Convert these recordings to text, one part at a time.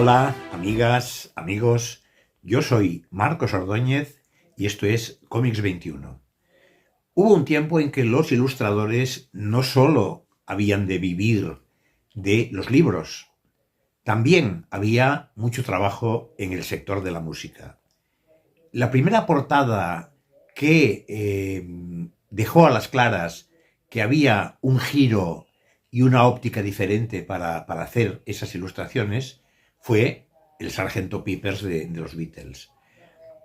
Hola, amigas, amigos, yo soy Marcos Ordóñez y esto es Cómics XXI. Hubo un tiempo en que los ilustradores no solo habían de vivir de los libros, también había mucho trabajo en el sector de la música. La primera portada que dejó a las claras que había un giro y una óptica diferente para hacer esas ilustraciones fue el Sargento Pepper's de los Beatles.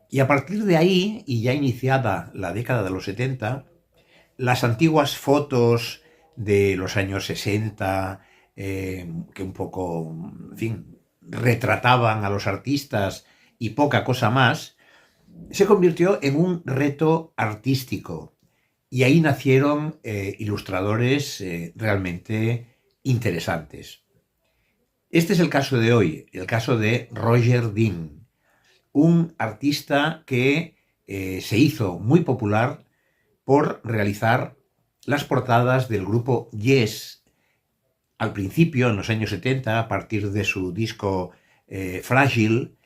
Y a partir de ahí, y ya iniciada la década de los 70, las antiguas fotos de los años 60, que un poco, en fin, retrataban a los artistas y poca cosa más, se convirtió en un reto artístico. Y ahí nacieron ilustradores realmente interesantes. Este es el caso de hoy, el caso de Roger Dean, un artista que se hizo muy popular por realizar las portadas del grupo Yes, al principio, en los años 70, a partir de su disco Frágil,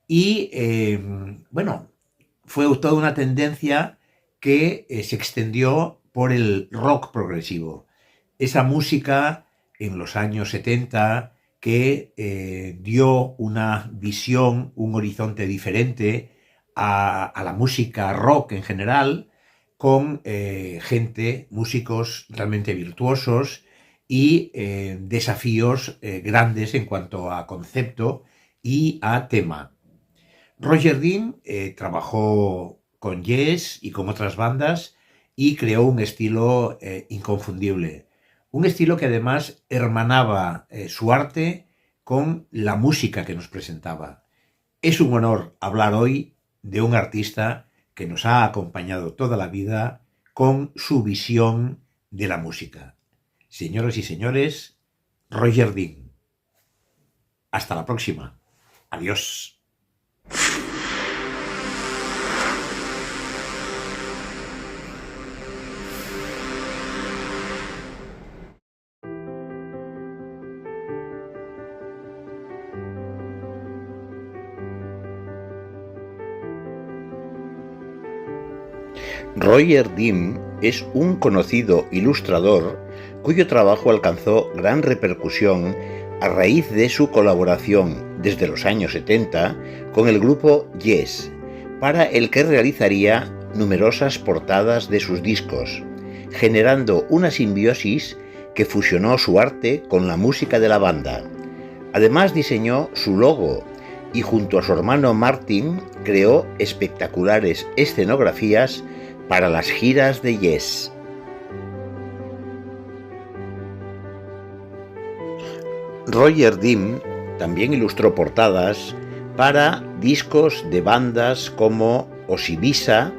y bueno, fue toda una tendencia que se extendió por el rock progresivo. Esa música en los años 70 que dio una visión, un horizonte diferente a la música rock en general, con gente, músicos realmente virtuosos y desafíos grandes en cuanto a concepto y a tema. Roger Dean trabajó con Yes y con otras bandas y creó un estilo inconfundible. Un estilo que además hermanaba su arte con la música que nos presentaba. Es un honor hablar hoy de un artista que nos ha acompañado toda la vida con su visión de la música. Señoras y señores, Roger Dean. Hasta la próxima. Adiós. Roger Dean es un conocido ilustrador cuyo trabajo alcanzó gran repercusión a raíz de su colaboración desde los años 70 con el grupo Yes, para el que realizaría numerosas portadas de sus discos, generando una simbiosis que fusionó su arte con la música de la banda. Además diseñó su logo y junto a su hermano Martin creó espectaculares escenografías para las giras de Yes. Roger Dean también ilustró portadas para discos de bandas como Osibisa,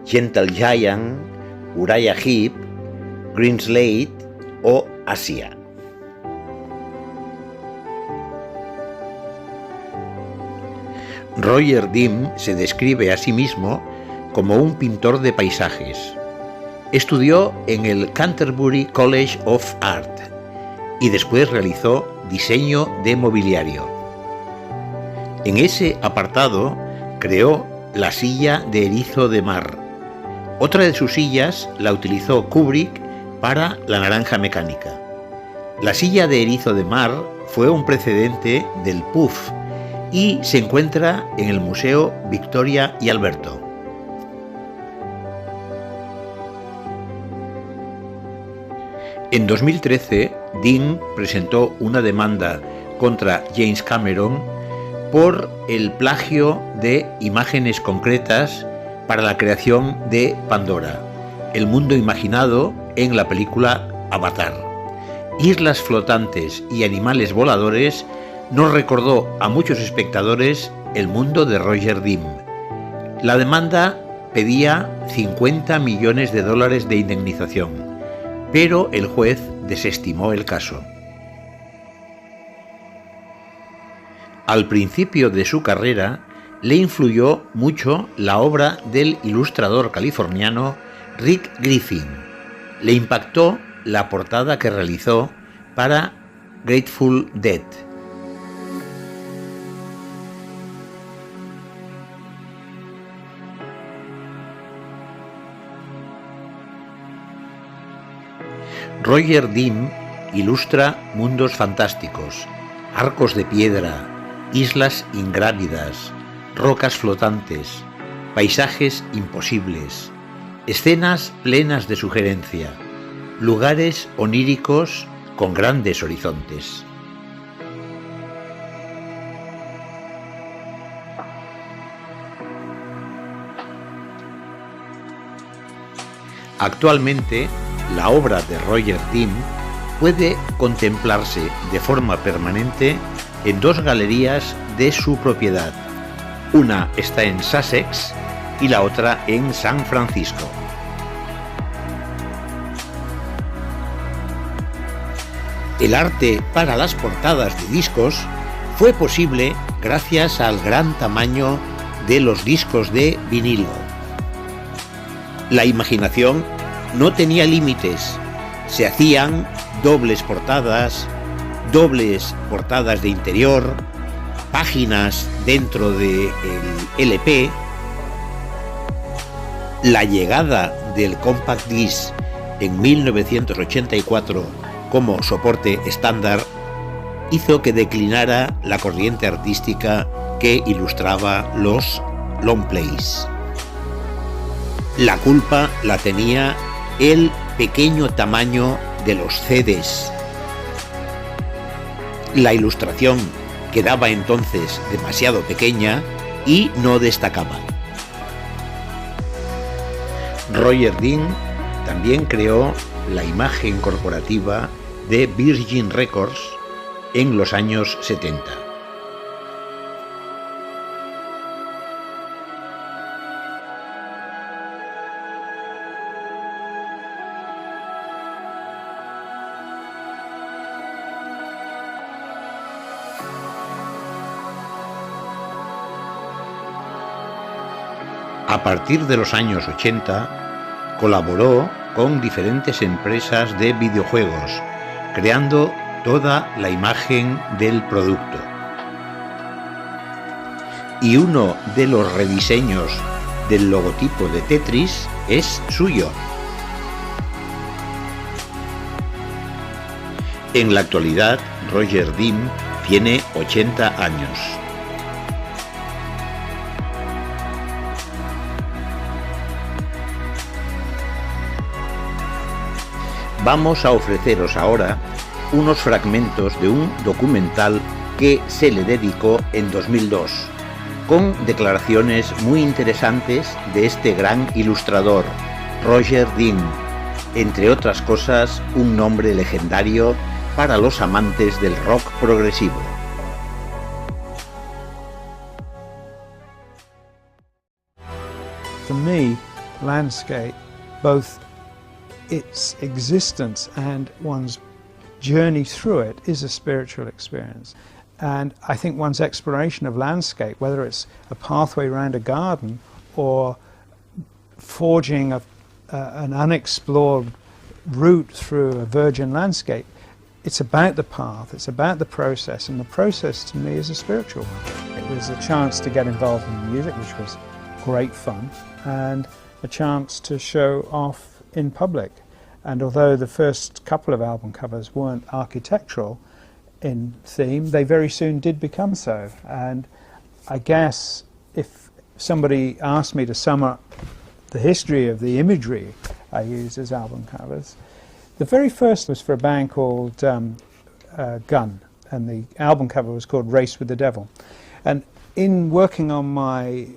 Gentle Giant, Uriah Heep, Greenslade o Asia. Roger Dean se describe a sí mismo como un pintor de paisajes. Estudió en el Canterbury College of Art y después realizó diseño de mobiliario. En ese apartado creó la silla de erizo de mar. Otra de sus sillas la utilizó Kubrick para La naranja mecánica. La silla de erizo de mar fue un precedente del puff y se encuentra en el Museo Victoria y Alberto. En 2013, Dean presentó una demanda contra James Cameron por el plagio de imágenes concretas para la creación de Pandora, el mundo imaginado en la película Avatar. Islas flotantes y animales voladores nos recordó a muchos espectadores el mundo de Roger Dean. La demanda pedía $50 millones de indemnización, pero el juez desestimó el caso. Al principio de su carrera le influyó mucho la obra del ilustrador californiano Rick Griffin. Le impactó la portada que realizó para Grateful Dead. Roger Dean ilustra mundos fantásticos, arcos de piedra, islas ingrávidas, rocas flotantes, paisajes imposibles, escenas plenas de sugerencia, lugares oníricos con grandes horizontes. Actualmente, la obra de Roger Dean puede contemplarse de forma permanente en dos galerías de su propiedad. Una está en Sussex y la otra en San Francisco. El arte para las portadas de discos fue posible gracias al gran tamaño de los discos de vinilo. La imaginación no tenía límites. Se hacían dobles portadas de interior, páginas dentro del LP. La llegada del compact disc en 1984 como soporte estándar hizo que declinara la corriente artística que ilustraba los long plays. La culpa la tenía el pequeño tamaño de los CDs. La ilustración quedaba entonces demasiado pequeña y no destacaba. Roger Dean también creó la imagen corporativa de Virgin Records en los años 70. A partir de los años 80, colaboró con diferentes empresas de videojuegos, creando toda la imagen del producto. Y uno de los rediseños del logotipo de Tetris es suyo. En la actualidad, Roger Dean tiene 80 años. Vamos a ofreceros ahora unos fragmentos de un documental que se le dedicó en 2002, con declaraciones muy interesantes de este gran ilustrador, Roger Dean, entre otras cosas, un nombre legendario para los amantes del rock progresivo. For me, landscape, both its existence and one's journey through it, is a spiritual experience. And I think one's exploration of landscape, whether it's a pathway around a garden or forging an unexplored route through a virgin landscape, it's about the path, it's about the process, and the process to me is a spiritual one. It was a chance to get involved in music, which was great fun, and a chance to show off in public. And although the first couple of album covers weren't architectural in theme, they very soon did become so. And I guess if somebody asked me to sum up the history of the imagery I used as album covers, the very first was for a band called Gun, and the album cover was called Race with the Devil. And in working on my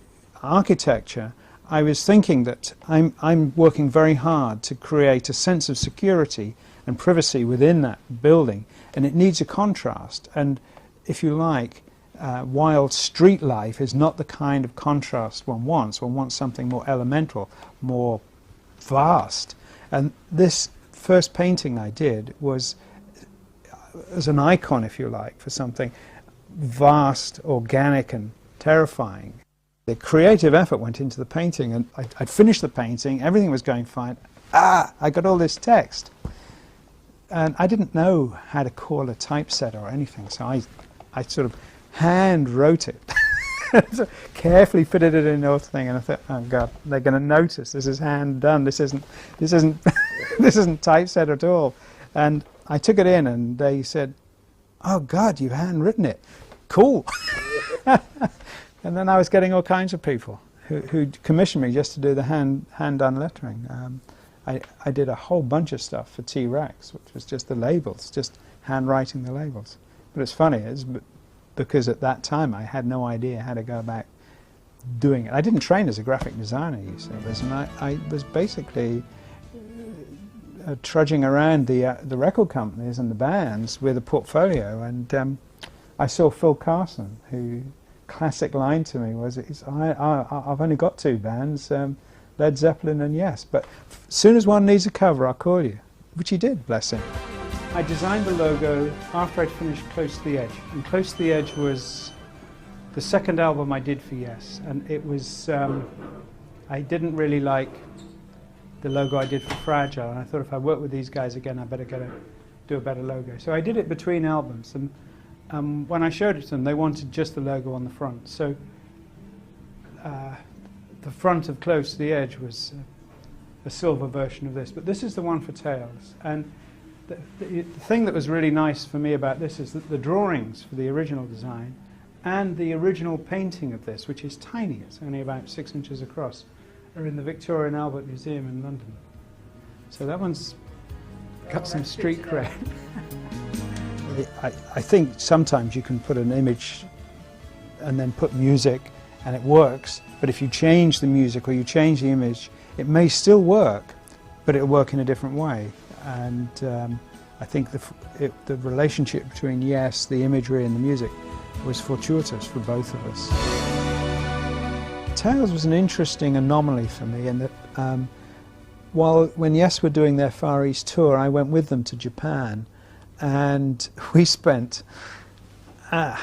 architecture, I was thinking that I'm working very hard to create a sense of security and privacy within that building, and it needs a contrast. And if you like, wild street life is not the kind of contrast one wants. One wants something more elemental, more vast. And this first painting I did was as an icon, if you like, for something vast, organic and terrifying. The creative effort went into the painting, and I'd finished the painting, everything was going fine. I got all this text. And I didn't know how to call a typesetter or anything, so I sort of hand wrote it So carefully fitted it in the thing, and I thought, oh God, they're going to notice. This is hand done. This isn't this isn't typeset at all. And I took it in, and they said, "Oh God, you've handwritten it. Cool." And then I was getting all kinds of people who commissioned me just to do the hand done lettering. I did a whole bunch of stuff for T-Rex, which was just the labels, just handwriting the labels. But it's funny, because at that time I had no idea how to go about doing it. I didn't train as a graphic designer, you see, and I was basically trudging around the record companies and the bands with a portfolio, and I saw Phil Carson, who classic line to me was, I've only got 2 bands, Led Zeppelin and Yes, but as soon as one needs a cover, I'll call you, which he did, bless him. I designed the logo after I'd finished Close to the Edge, and Close to the Edge was the second album I did for Yes, and it was, I didn't really like the logo I did for Fragile, and I thought if I work with these guys again, I better do a better logo. So I did it between albums, and when I showed it to them, they wanted just the logo on the front. So the front of Close to the Edge was a silver version of this, but this is the one for Tales. And the thing that was really nice for me about this is that the drawings for the original design and the original painting of this, which is tiny, it's only about 6 inches across, are in the Victoria and Albert Museum in London. So that one's got some street cred. I think sometimes you can put an image and then put music and it works, but if you change the music or you change the image, it may still work, but it'll work in a different way. And I think the relationship between Yes, the imagery and the music was fortuitous for both of us. Tales was an interesting anomaly for me in that when Yes were doing their Far East tour, I went with them to Japan, and we spent a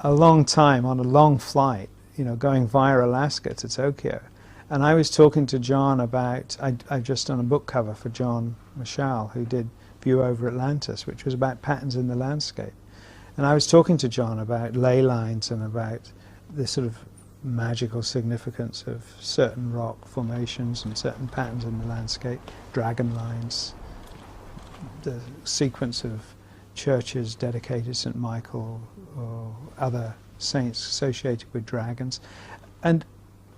long time on a long flight, going via Alaska to Tokyo. And I was talking to John about, I've just done a book cover for John Mashal, who did View Over Atlantis, which was about patterns in the landscape. And I was talking to John about ley lines and about the sort of magical significance of certain rock formations and certain patterns in the landscape, dragon lines, the sequence of churches dedicated to St. Michael or other saints associated with dragons. And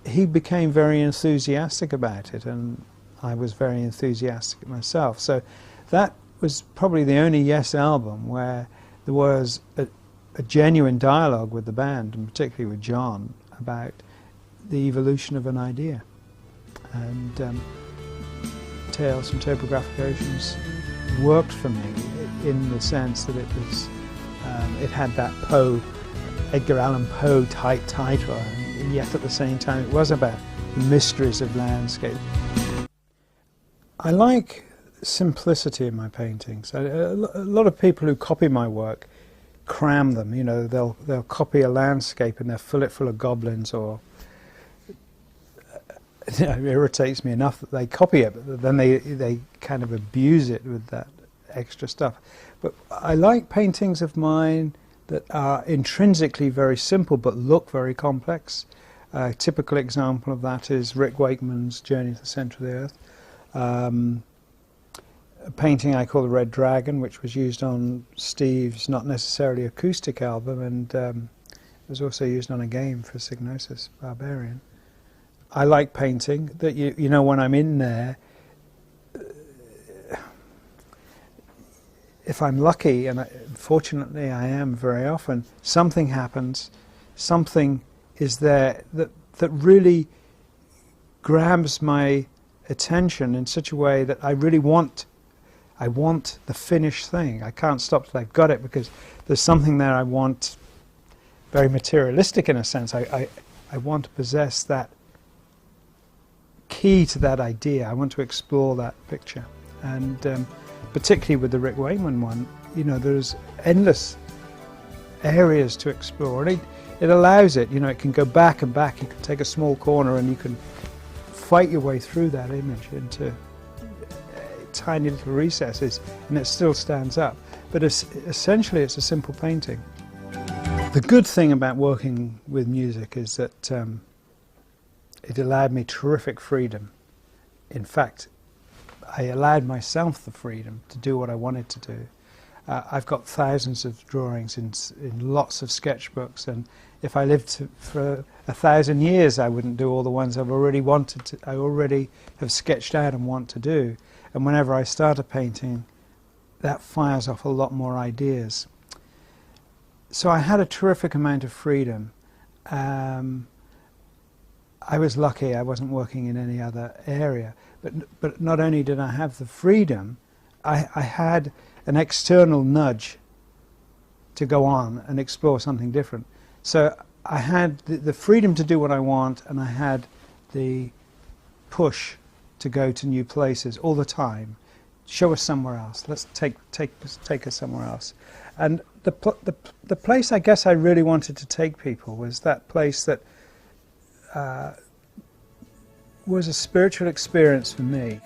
he became very enthusiastic about it, and I was very enthusiastic myself. So that was probably the only Yes album where there was a genuine dialogue with the band, and particularly with John, about the evolution of an idea. And Tales from Topographic Oceans worked for me in the sense that it had that Edgar Allan Poe type title, and yet at the same time it was about the mysteries of landscape. I like simplicity in my paintings. A lot of people who copy my work cram them, they'll copy a landscape and they'll fill it full of goblins, or it irritates me enough that they copy it, but then they kind of abuse it with that extra stuff. But I like paintings of mine that are intrinsically very simple but look very complex. A typical example of that is Rick Wakeman's Journey to the Centre of the Earth. A painting I call the Red Dragon, which was used on Steve's not necessarily acoustic album, and was also used on a game for Psygnosis Barbarian. I like painting that when I'm in there, if I'm lucky, and fortunately I am very often, something happens, something is there that really grabs my attention in such a way that I really want the finished thing. I can't stop till I've got it, because there's something there I want, very materialistic in a sense. I want to possess that key to that idea. I want to explore that picture. And particularly with the Rick Wakeman one, there's endless areas to explore. And it allows it, it can go back and back. You can take a small corner and you can fight your way through that image into tiny little recesses, and it still stands up. But essentially it's a simple painting. The good thing about working with music is that it allowed me terrific freedom. In fact, I allowed myself the freedom to do what I wanted to do. I've got thousands of drawings in lots of sketchbooks, and if I lived for 1,000 years, I wouldn't do all the ones I've already wanted to. I already have sketched out and want to do. And whenever I start a painting, that fires off a lot more ideas. So I had a terrific amount of freedom. I was lucky I wasn't working in any other area. But not only did I have the freedom, I had an external nudge to go on and explore something different. So I had the freedom to do what I want, and I had the push to go to new places all the time. Show us somewhere else. Let's take us somewhere else. And the place I guess I really wanted to take people was that place that was a spiritual experience for me.